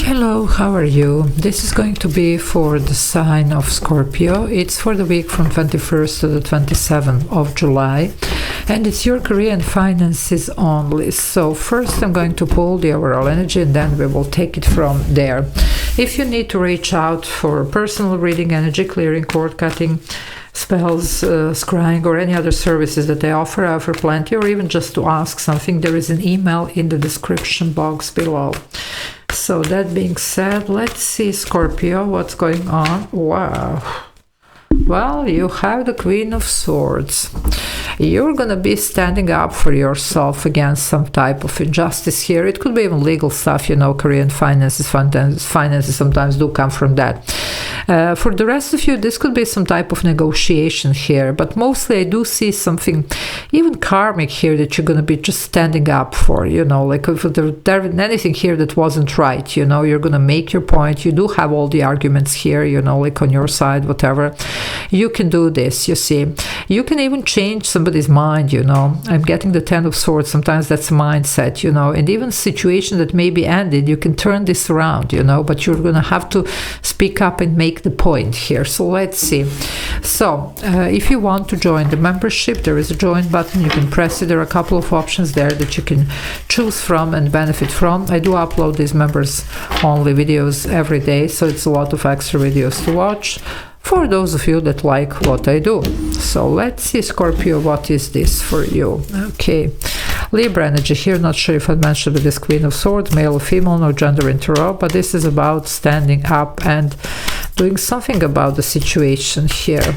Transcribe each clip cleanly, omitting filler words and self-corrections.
Hello, how are you? This is going to be for the sign of Scorpio. It's for the week from 21st to the 27th of July, and it's your career and finances only. So first I'm going to pull the overall energy and then we will take it from there. If you need to reach out for personal reading, energy clearing, cord cutting, spells, scrying, or any other services that I offer plenty, or even just to ask something, there is an email in the description box below. So that being said, let's see, Scorpio, what's going on. Wow. Well, you have the Queen of Swords. You're going to be standing up for yourself against some type of injustice here. It could be even legal stuff, you know, career and finances. Finances sometimes do come from that. For the rest of you, this could be some type of negotiation here, but mostly I do see something even karmic here that you're going to be just standing up for, you know, like if there anything here that wasn't right, you know, you're going to make your point. You do have all the arguments here, you know, like on your side, whatever. You can do this, you see. You can even change somebody's mind, you know. I'm getting the Ten of Swords. Sometimes that's a mindset, you know, and even situation that may be ended, you can turn this around, you know, but you're going to have to speak up and make the point here. So let's see. So if you want to join the membership, there is a join button. You can press it. There are a couple of options there that you can choose from and benefit from. I do upload these members only videos every day, so it's a lot of extra videos to watch for those of you that like what I do. So let's see, Scorpio, what is this for you? Okay, Libra energy here. Not sure if I mentioned with this Queen of Swords, male or female, no gender in tarot, but this is about standing up and doing something about the situation here.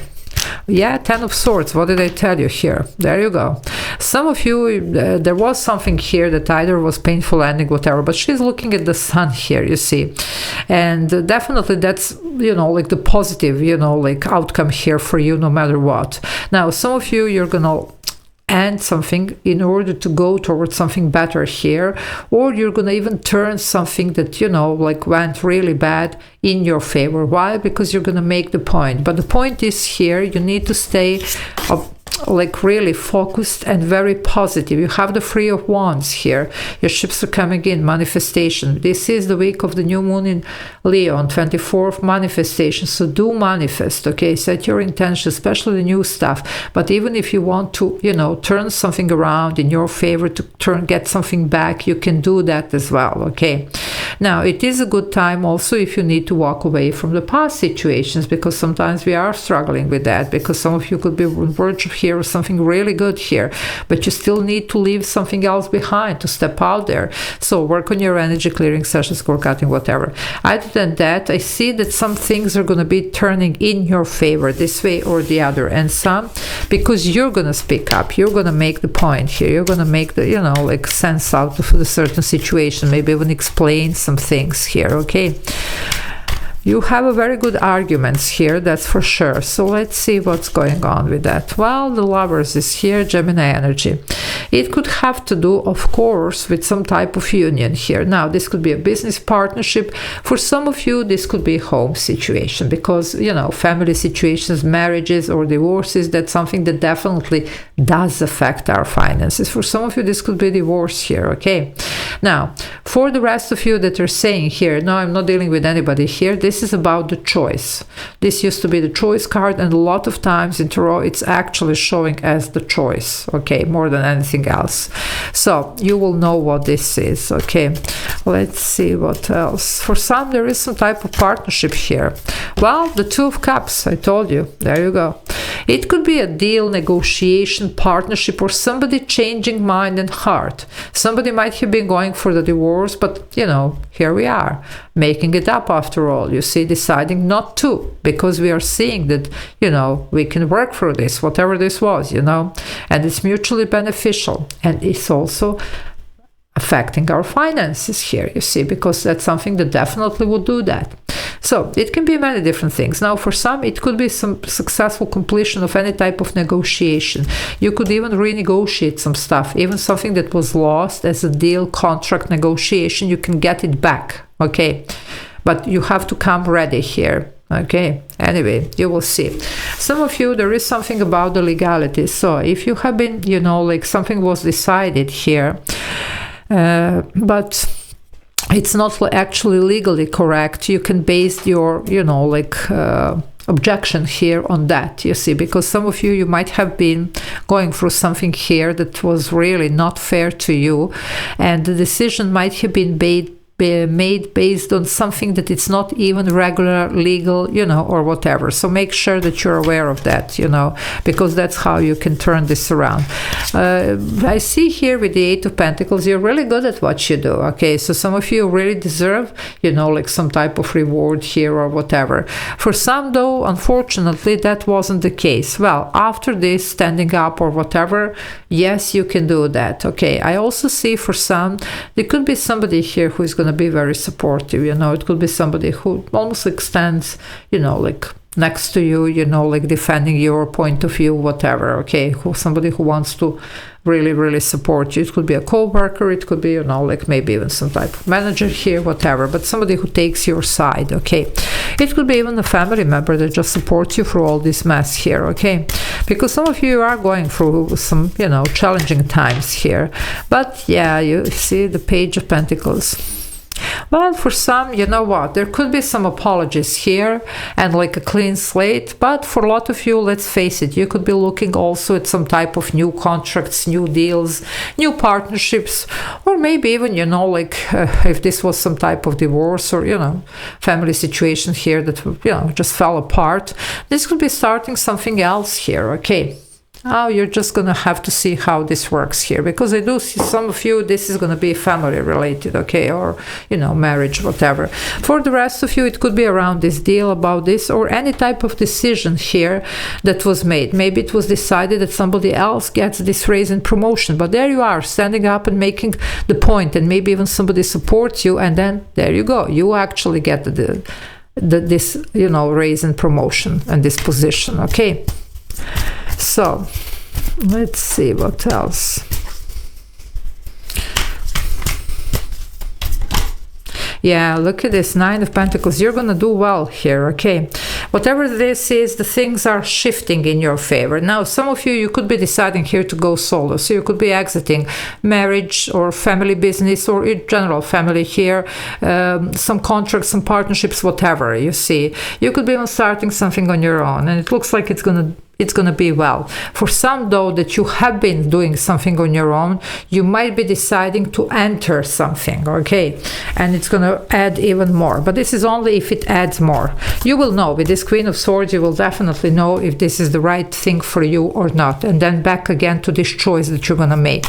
Yeah, Ten of Swords. What did I tell you here? There you go. Some of you, there was something here that either was painful ending, whatever, but she's looking at the sun here, you see. And definitely that's, you know, like the positive, you know, like outcome here for you no matter what. Now, some of you, you're going to end something in order to go towards something better here, or you're going to even turn something that, you know, like went really bad in your favor. Why? Because you're going to make the point. But the point is here, you need to stay like really focused and very positive. You have the Three of Wands here. Your ships are coming in, manifestation. This is the week of the new moon in Leo on 24th, manifestation. So do manifest, okay? Set your intention, especially the new stuff. But even if you want to, you know, turn something around in your favor, to get something back, you can do that as well, okay? Now, it is a good time also if you need to walk away from the past situations, because sometimes we are struggling with that, because some of you could be on the verge of here or something really good here, but you still need to leave something else behind to step out there. So work on your energy clearing sessions, cord cutting, whatever. Other than that, I see that some things are going to be turning in your favor this way or the other, and some because you're going to speak up, you're going to make the point here, you're going to make the, you know, like sense out of the certain situation, maybe even explain some things here, okay? You have a very good arguments here, that's for sure. So let's see what's going on with that. Well, the Lovers is here, Gemini energy. It could have to do, of course, with some type of union here. Now, this could be a business partnership. For some of you, this could be a home situation, because, you know, family situations, marriages or divorces, that's something that definitely does affect our finances. For some of you, this could be divorce here, okay? Now, for the rest of you that are saying here, no, I'm not dealing with anybody here, this is about the choice. This used to be the choice card, and a lot of times in tarot it's actually showing as the choice, okay, more than anything else. So you will know what this is, okay? Let's see what else. For some, there is some type of partnership here. Well, the Two of Cups, I told you, there you go. It could be a deal, negotiation, partnership, or somebody changing mind and heart. Somebody might have been going for the divorce, but, you know, here we are, making it up after all. You see, deciding not to, because we are seeing that, you know, we can work through this, whatever this was, you know, and it's mutually beneficial. And it's also affecting our finances here, you see, because that's something that definitely would do that. So it can be many different things. Now, for some, it could be some successful completion of any type of negotiation. You could even renegotiate some stuff, even something that was lost as a deal, contract, negotiation, you can get it back, okay? But you have to come ready here. Okay, anyway, you will see. Some of you, there is something about the legality. So if you have been, you know, like something was decided here, but it's not actually legally correct. You can base your, you know, like objection here on that, you see, because some of you might have been going through something here that was really not fair to you, and the decision might have been made based on something that it's not even regular, legal, you know, or whatever. So make sure that you're aware of that, you know, because that's how you can turn this around. I see here with the Eight of Pentacles, you're really good at what you do, okay? So some of you really deserve, you know, like some type of reward here or whatever. For some, though, unfortunately, that wasn't the case. Well, after this, standing up or whatever, yes, you can do that, okay? I also see for some, there could be somebody here who is going to be very supportive, you know. It could be somebody who almost like stands, you know, like next to you, you know, like defending your point of view, whatever, okay? Somebody who wants to really, really support you. It could be a co-worker, it could be, you know, like maybe even some type of manager here, whatever, but somebody who takes your side, okay? It could be even a family member that just supports you through all this mess here, okay? Because some of you are going through some, you know, challenging times here. But yeah, you see the Page of Pentacles. Well, for some, you know what, there could be some apologies here and like a clean slate, but for a lot of you, let's face it, you could be looking also at some type of new contracts, new deals, new partnerships, or maybe even, you know, like if this was some type of divorce or, you know, family situation here that, you know, just fell apart, this could be starting something else here, okay? Oh, you're just going to have to see how this works here, because I do see some of you, this is going to be family related, okay, or, you know, marriage, whatever. For the rest of you, it could be around this deal, about this, or any type of decision here that was made. Maybe it was decided that somebody else gets this raise and promotion, but there you are, standing up and making the point, and maybe even somebody supports you, and then there you go, you actually get this, you know, raise and promotion and this position, okay? So, let's see what else. Yeah, look at this, Nine of Pentacles. You're going to do well here, okay? Whatever this is, the things are shifting in your favor. Now, some of you could be deciding here to go solo. So you could be exiting marriage or family business, or in general family here, some contracts, some partnerships, whatever, you see. You could be even starting something on your own, and it looks like it's going to be well. For some, though, that you have been doing something on your own, you might be deciding to enter something, okay? And it's going to add even more. But this is only if it adds more. You will know. With this Queen of Swords, you will definitely know if this is the right thing for you or not. And then back again to this choice that you're going to make.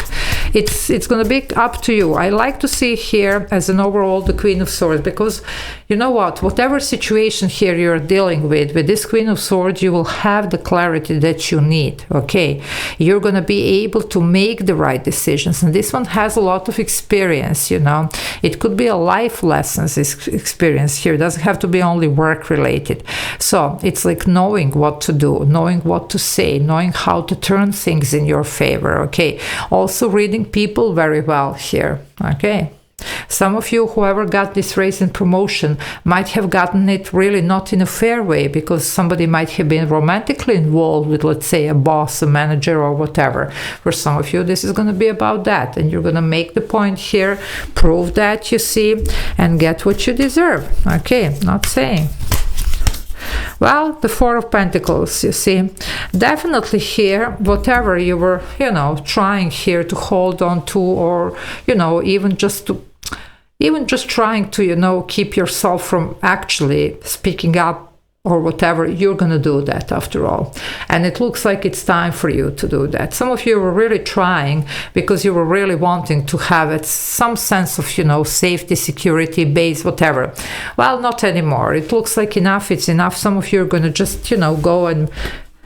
It's going to be up to you. I like to see here as an overall the Queen of Swords, because you know what? Whatever situation here you're dealing with this Queen of Swords, you will have the clarity that you need, okay? You're going to be able to make the right decisions, and this one has a lot of experience, you know. It could be a life lessons experience here. It doesn't have to be only work related. So it's like knowing what to do, knowing what to say, knowing how to turn things in your favor, okay? Also reading people very well here, okay? Some of you, whoever got this raise and promotion, might have gotten it really not in a fair way, because somebody might have been romantically involved with, let's say, a boss, a manager, or whatever. For some of you, this is going to be about that, and you're going to make the point here, prove that, you see, and get what you deserve. Okay, not saying. Well, the Four of Pentacles, you see, definitely here, whatever you were, you know, trying here to hold on to, or, you know, even just trying to, you know, keep yourself from actually speaking up or whatever, you're going to do that after all. And it looks like it's time for you to do that. Some of you were really trying because you were really wanting to have it, some sense of, you know, safety, security, base, whatever. Well, not anymore. It looks like enough, it's enough. Some of you are going to just, you know, go and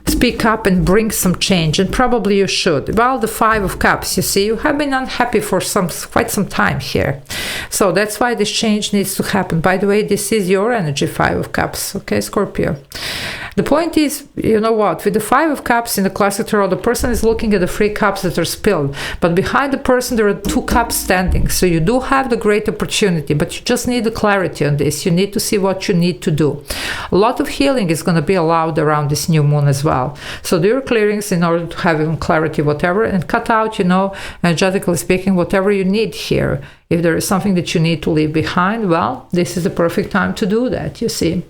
speak up and bring some change, and probably you should. Well, the Five of Cups, you see, you have been unhappy for quite some time here. So that's why this change needs to happen. By the way, this is your energy, Five of Cups, okay, Scorpio. The point is, you know what, with the Five of Cups in the classic tarot, the person is looking at the 3 cups that are spilled, but behind the person there are 2 cups standing. So you do have the great opportunity, but you just need the clarity on this. You need to see what you need to do. A lot of healing is going to be allowed around this new moon as well. So do your clearings in order to have clarity, whatever, and cut out, you know, energetically speaking, whatever you need here. If there is something that you need to leave behind, well, this is the perfect time to do that, you see.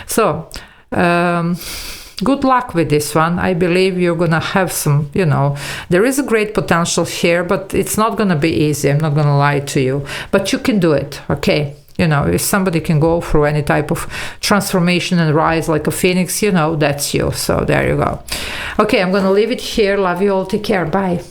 So, good luck with this one. I believe you're going to have some, you know, there is a great potential here, but it's not going to be easy. I'm not going to lie to you, but you can do it, okay? You know, if somebody can go through any type of transformation and rise like a phoenix, you know, that's you. So there you go. Okay, I'm going to leave it here. Love you all. Take care. Bye.